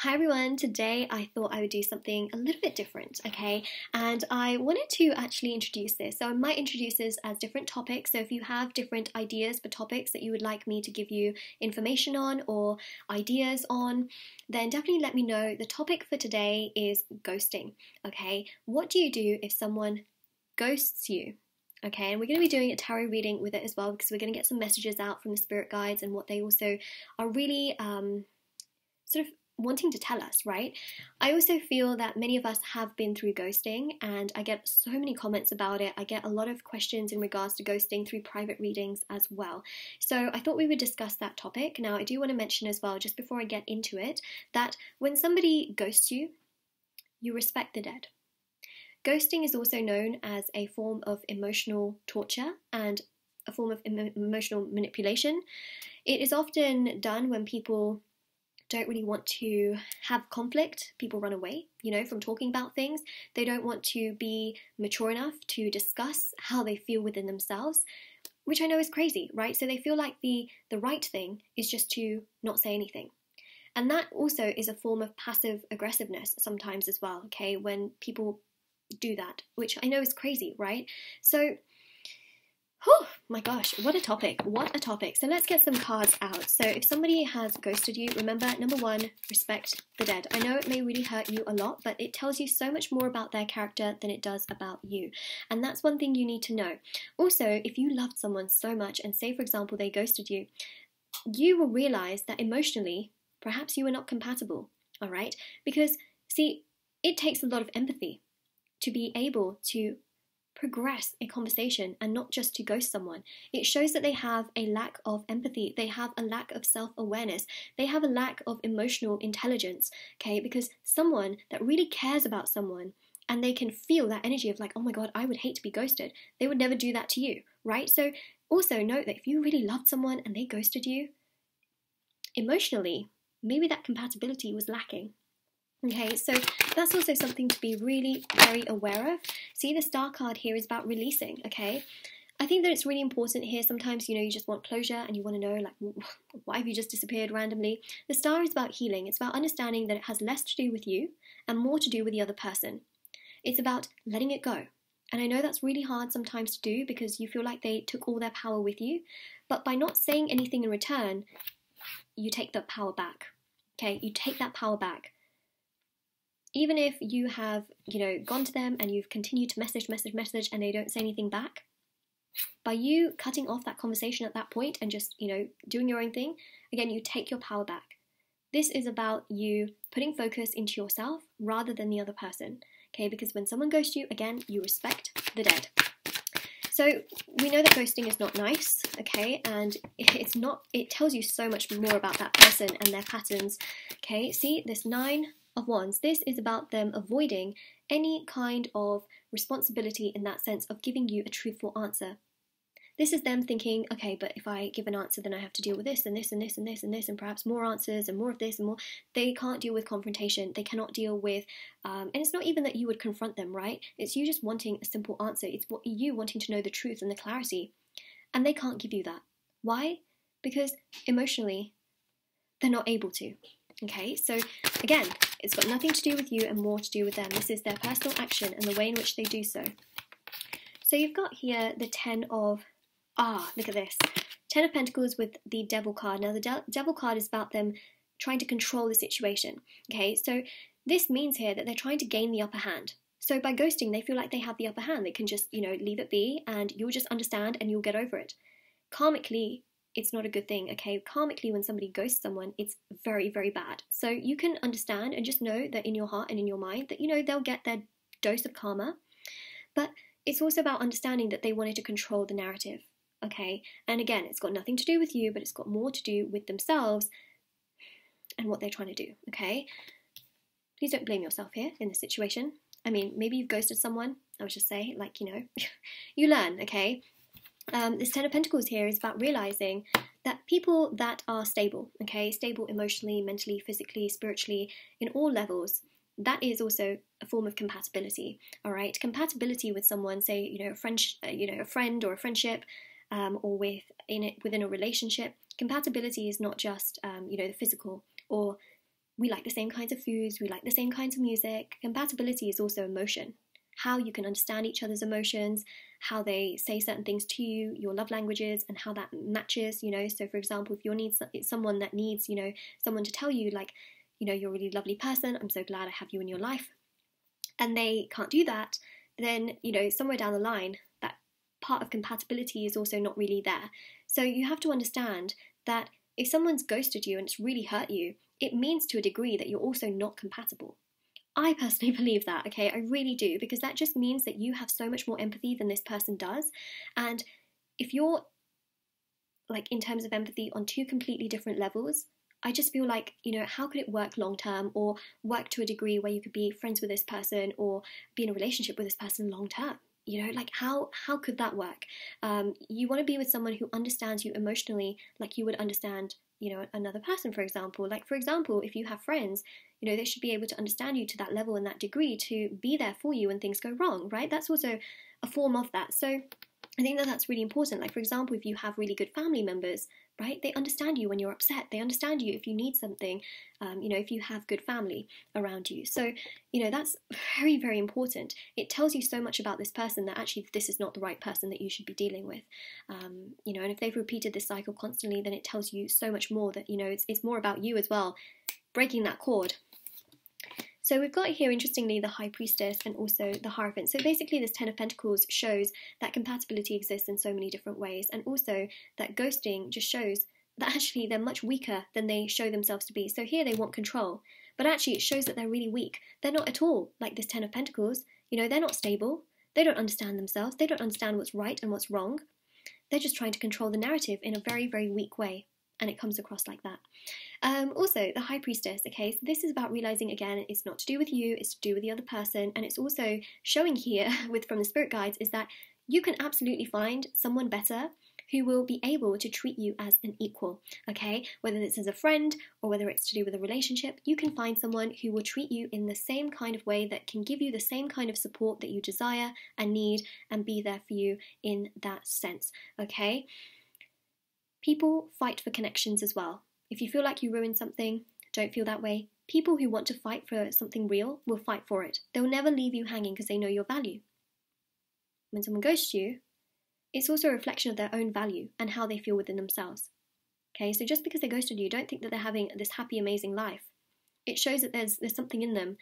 Hi everyone, today I thought I would do something a little bit different, okay? And I wanted to actually introduce this. So I might introduce this as different topics. So if you have different ideas for topics that you would like me to give you information on or ideas on, then definitely let me know. The topic for today is ghosting, okay? What do you do if someone ghosts you? Okay, and we're going to be doing a tarot reading with it as well because we're going to get some messages out from the spirit guides and what they also are really sort of wanting to tell us, right? I also feel that many of us have been through ghosting, and I get so many comments about it. I get a lot of questions in regards to ghosting through private readings as well. So I thought we would discuss that topic. Now, I do want to mention as well, just before I get into it, that when somebody ghosts you, you respect the dead. Ghosting is also known as a form of emotional torture and a form of emotional manipulation. It is often done when people don't really want to have conflict. People run away, from talking about things. They don't want to be mature enough to discuss how they feel within themselves, which I know is crazy, right? So they feel like the right thing is just to not say anything. And that also is a form of passive aggressiveness sometimes as well, okay, when people do that, which I know is crazy, right? So oh my gosh, what a topic, what a topic. So let's get some cards out. So if somebody has ghosted you, remember, number one, respect the dead. I know it may really hurt you a lot, but it tells you so much more about their character than it does about you. And that's one thing you need to know. Also, if you loved someone so much and say, for example, they ghosted you, you will realize that emotionally, perhaps you were not compatible, all right? Because, see, it takes a lot of empathy to be able to progress a conversation and not just to ghost someone. It shows that they have a lack of empathy. They have a lack of self-awareness. They have a lack of emotional intelligence, okay? Because someone that really cares about someone and they can feel that energy of like, oh my God, I would hate to be ghosted. They would never do that to you, right? So also note that if you really loved someone and they ghosted you, emotionally, maybe that compatibility was lacking. Okay, so that's also something to be really very aware of. See, the Star card here is about releasing, okay? I think that it's really important here. Sometimes, you just want closure and you want to know, like, why have you just disappeared randomly? The Star is about healing. It's about understanding that it has less to do with you and more to do with the other person. It's about letting it go. And I know that's really hard sometimes to do because you feel like they took all their power with you. But by not saying anything in return, you take that power back, okay? You take that power back. Even if you have, gone to them and you've continued to message and they don't say anything back, by you cutting off that conversation at that point and just, doing your own thing, again, you take your power back. This is about you putting focus into yourself rather than the other person, okay? Because when someone ghosts you, again, you respect the dead. So we know that ghosting is not nice, okay? And it tells you so much more about that person and their patterns, okay? See, this 9 of Wands, this is about them avoiding any kind of responsibility in that sense of giving you a truthful answer. This is them thinking, okay, but if I give an answer, then I have to deal with this and this and this and this and this and perhaps more answers and more of this and more. They can't deal with confrontation. They cannot deal with, and it's not even that you would confront them, right? It's you just wanting a simple answer. It's you wanting to know the truth and the clarity. And they can't give you that. Why? Because emotionally, they're not able to. Okay, so again, it's got nothing to do with you and more to do with them. This is their personal action and the way in which they do so. So you've got here the 10 of, look at this. 10 of Pentacles with the Devil card. Now the Devil card is about them trying to control the situation. Okay, so this means here that they're trying to gain the upper hand. So by ghosting, they feel like they have the upper hand. They can just, leave it be and you'll just understand and you'll get over it. Karmically, it's not a good thing, okay? Karmically, when somebody ghosts someone, it's very, very bad. So you can understand and just know that in your heart and in your mind that, they'll get their dose of karma. But it's also about understanding that they wanted to control the narrative, okay? And again, it's got nothing to do with you, but it's got more to do with themselves and what they're trying to do, okay? Please don't blame yourself here in this situation. I mean, maybe you've ghosted someone. I would just say, like, you learn, okay? This 10 of Pentacles here is about realizing that people that are stable, okay, stable emotionally, mentally, physically, spiritually, in all levels, that is also a form of compatibility, all right? Compatibility with someone, say, a friend or a friendship, or within a relationship. Compatibility is not just, the physical or we like the same kinds of foods, we like the same kinds of music. Compatibility is also emotion. How you can understand each other's emotions, how they say certain things to you, your love languages, and how that matches, you know. So for example, if it's someone that needs, you know, someone to tell you like, you know, you're a really lovely person, I'm so glad I have you in your life, and they can't do that, then, you know, somewhere down the line, that part of compatibility is also not really there. So you have to understand that if someone's ghosted you and it's really hurt you, it means to a degree that you're also not compatible. I personally believe that, okay? I really do, because that just means that you have so much more empathy than this person does. And if you're, like, in terms of empathy on two completely different levels, I just feel like, you know, how could it work long term, or work to a degree where you could be friends with this person or be in a relationship with this person long term? You know, like how could that work? You want to be with someone who understands you emotionally like you would understand, you know, another person, for example. Like, for example, if you have friends, you know, they should be able to understand you to that level and that degree to be there for you when things go wrong, right? That's also a form of that. So I think that that's really important. Like, for example, if you have really good family members, right, they understand you when you're upset. They understand you if you need something, you know, if you have good family around you. So, you know, that's very, very important. It tells you so much about this person that actually this is not the right person that you should be dealing with. You know, and if they've repeated this cycle constantly, then it tells you so much more that, you know, it's more about you as well, breaking that cord. So we've got here, interestingly, the High Priestess and also the Hierophant. So basically this Ten of Pentacles shows that compatibility exists in so many different ways, and also that ghosting just shows that actually they're much weaker than they show themselves to be. So here they want control, but actually it shows that they're really weak. They're not at all like this Ten of Pentacles. You know, they're not stable. They don't understand themselves. They don't understand what's right and what's wrong. They're just trying to control the narrative in a very, very weak way. And it comes across like that. Also, the High Priestess, okay, so this is about realizing, again, it's not to do with you, it's to do with the other person, and it's also showing here from the Spirit Guides is that you can absolutely find someone better who will be able to treat you as an equal, okay? Whether it's as a friend or whether it's to do with a relationship, you can find someone who will treat you in the same kind of way, that can give you the same kind of support that you desire and need, and be there for you in that sense, okay? People fight for connections as well. If you feel like you ruined something, don't feel that way. People who want to fight for something real will fight for it. They'll never leave you hanging because they know your value. When someone ghosts you, it's also a reflection of their own value and how they feel within themselves. Okay, so just because they ghosted you, don't think that they're having this happy, amazing life. It shows that there's something in them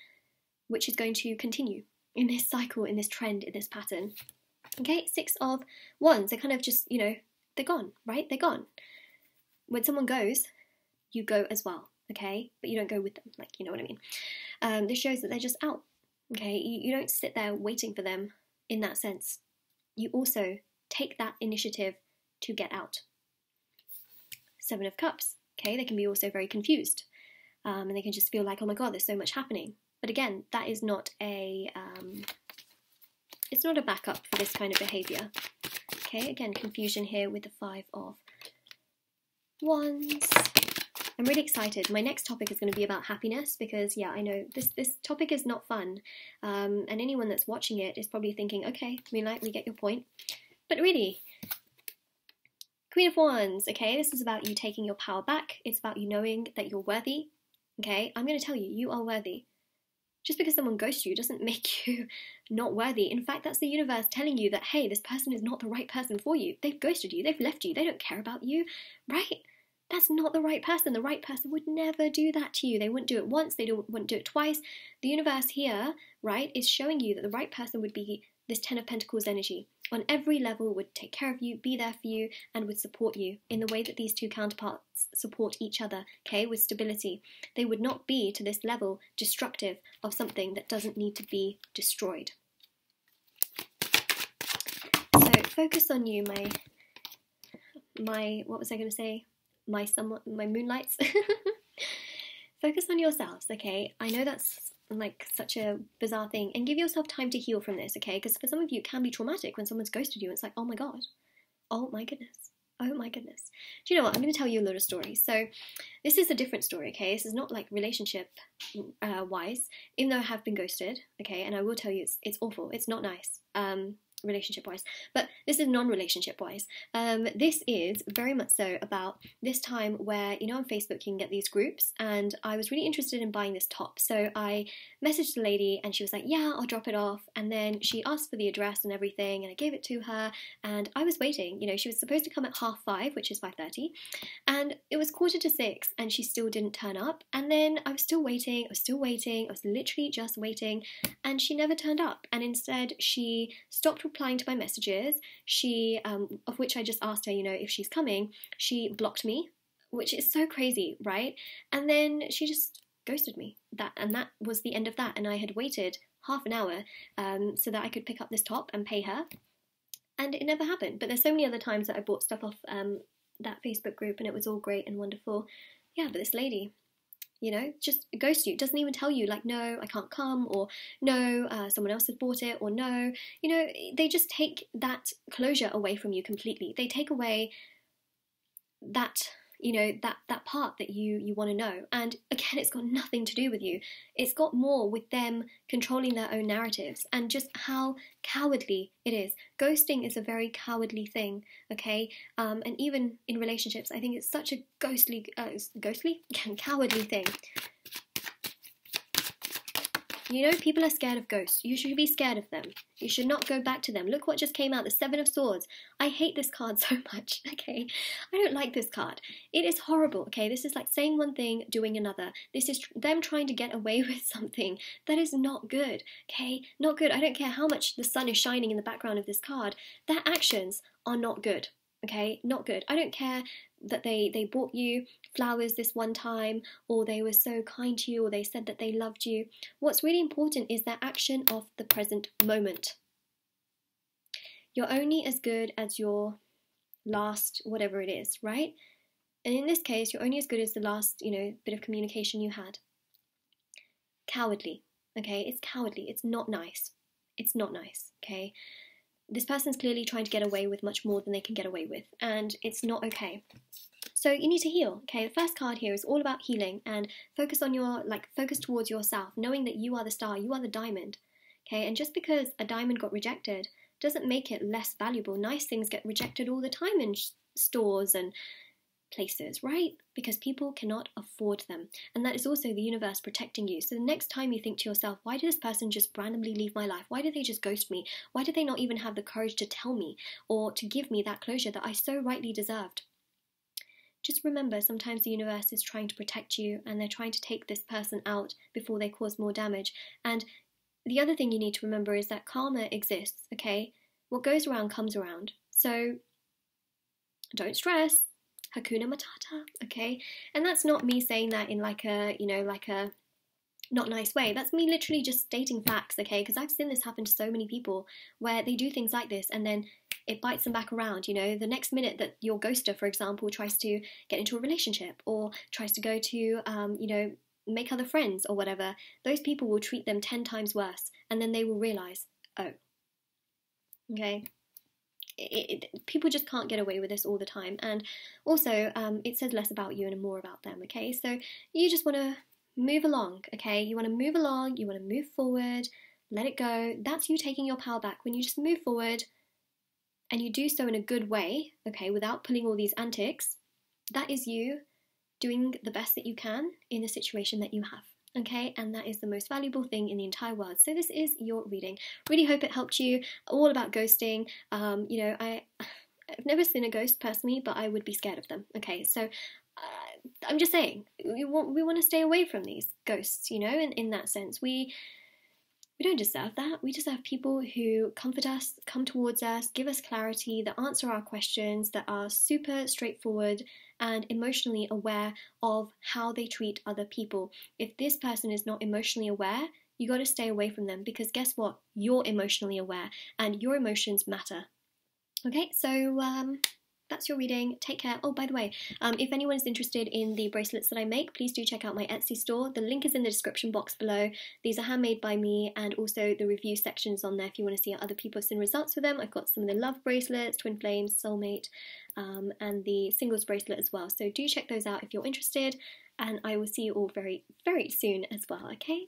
which is going to continue in this cycle, in this trend, in this pattern. Okay, Six of Wands, they're kind of just, you know, they're gone, right? They're gone. When someone goes, you go as well, okay? But you don't go with them, like, you know what I mean? This shows that they're just out, okay? You don't sit there waiting for them in that sense. You also take that initiative to get out. Seven of Cups, okay? They can be also very confused, and they can just feel like, oh my God, there's so much happening. But again, that is not a, it's not a backup for this kind of behaviour. Okay, again, confusion here with the Five of Wands. I'm really excited. My next topic is going to be about happiness because, yeah, I know this topic is not fun. And anyone that's watching it is probably thinking, okay, Moonlight, we get your point. But really, Queen of Wands, okay, this is about you taking your power back. It's about you knowing that you're worthy. Okay, I'm going to tell you, you are worthy. Just because someone ghosts you doesn't make you not worthy. In fact, that's the universe telling you that, hey, this person is not the right person for you. They've ghosted you. They've left you. They don't care about you, right? That's not the right person. The right person would never do that to you. They wouldn't do it once. They wouldn't do it twice. The universe here, right, is showing you that the right person would be this Ten of Pentacles energy. On every level, would take care of you, be there for you, and would support you in the way that these two counterparts support each other, okay, with stability. They would not be, to this level, destructive of something that doesn't need to be destroyed. So focus on you, my what was I going to say? My moonlights. Focus on yourselves, okay? I know that's like such a bizarre thing, and give yourself time to heal from this, okay? Because for some of you it can be traumatic when someone's ghosted you. It's like, oh my God, oh my goodness, oh my goodness. Do you know what? I'm going to tell you a little story. So this is a different story, okay? This is not like relationship wise, even though I have been ghosted, okay? And I will tell you, it's awful. It's not nice. relationship wise, but this is non-relationship wise. This is very much so about this time where, you know, on Facebook you can get these groups, and I was really interested in buying this top, so I messaged the lady and she was like, yeah, I'll drop it off. And then she asked for the address and everything, and I gave it to her, and I was waiting. You know, she was supposed to come at 5:30, which is 5:30, and it was 5:45 and she still didn't turn up. And then I was still waiting, I was literally just waiting, and she never turned up. And instead she stopped replying to my messages. She, of which I just asked her, you know, if she's coming. She blocked me, which is so crazy, right? And then she just ghosted me. That was the end of that. And I had waited half an hour so that I could pick up this top and pay her, and it never happened. But there's so many other times that I bought stuff off that Facebook group, and it was all great and wonderful. Yeah, but this lady, you know, just ghosts you. Doesn't even tell you, like, no, I can't come, or no, someone else has bought it, or no, you know, they just take that closure away from you completely. They take away that, you know, that part that you want to know. And again, it's got nothing to do with you. It's got more with them controlling their own narratives and just how cowardly it is. Ghosting is a very cowardly thing, okay? And even in relationships, I think it's such a cowardly thing. You know, people are scared of ghosts. You should be scared of them. You should not go back to them. Look what just came out, the Seven of Swords. I hate this card so much, okay? I don't like this card. It is horrible, okay? This is like saying one thing, doing another. This is them trying to get away with something that is not good, okay? Not good. I don't care how much the sun is shining in the background of this card. Their actions are not good, okay? Not good. I don't care that they bought you flowers this one time, or they were so kind to you, or they said that they loved you. What's really important is their action of the present moment. You're only as good as your last whatever it is, right? And in this case, you're only as good as the last, you know, bit of communication you had. Cowardly, okay? It's cowardly. It's not nice. It's not nice, okay? This person's clearly trying to get away with much more than they can get away with, and it's not okay. So you need to heal, okay? The first card here is all about healing and focus towards yourself, knowing that you are the star, you are the diamond, okay? And just because a diamond got rejected doesn't make it less valuable. Nice things get rejected all the time in stores and places, right? Because people cannot afford them. And that is also the universe protecting you. So the next time you think to yourself, why did this person just randomly leave my life? Why did they just ghost me? Why did they not even have the courage to tell me or to give me that closure that I so rightly deserved? Just remember, sometimes the universe is trying to protect you, and they're trying to take this person out before they cause more damage. And the other thing you need to remember is that karma exists, okay? What goes around comes around. So don't stress. Hakuna Matata, okay? And that's not me saying that in like a not nice way. That's me literally just stating facts, okay? Because I've seen this happen to so many people where they do things like this and then it bites them back around, you know. The next minute that your ghoster, for example, tries to get into a relationship or tries to go to, you know, make other friends or whatever, those people will treat them 10 times worse, and then they will realise, oh, okay, people just can't get away with this all the time. And also, it says less about you and more about them, okay? So you just want to move along, okay? You want to move along, you want to move forward, let it go. That's you taking your power back. When you just move forward and you do so in a good way, okay, without pulling all these antics, that is you doing the best that you can in the situation that you have, okay? And that is the most valuable thing in the entire world. So this is your reading. Really hope it helped you. All about ghosting. You know, I've never seen a ghost personally, but I would be scared of them, okay? So I'm just saying, we want to stay away from these ghosts, you know, in that sense. We don't deserve that. We deserve people who comfort us, come towards us, give us clarity, that answer our questions, that are super straightforward and emotionally aware of how they treat other people. If this person is not emotionally aware, you got to stay away from them, because guess what? You're emotionally aware and your emotions matter. Okay, so that's your reading. Take care. Oh, by the way, if anyone is interested in the bracelets that I make, please do check out my Etsy store. The link is in the description box below. These are handmade by me, and also the review section is on there if you want to see how other people have seen results with them. I've got some of the love bracelets, twin flames, soulmate, and the singles bracelet as well. So do check those out if you're interested, and I will see you all very, very soon as well, okay?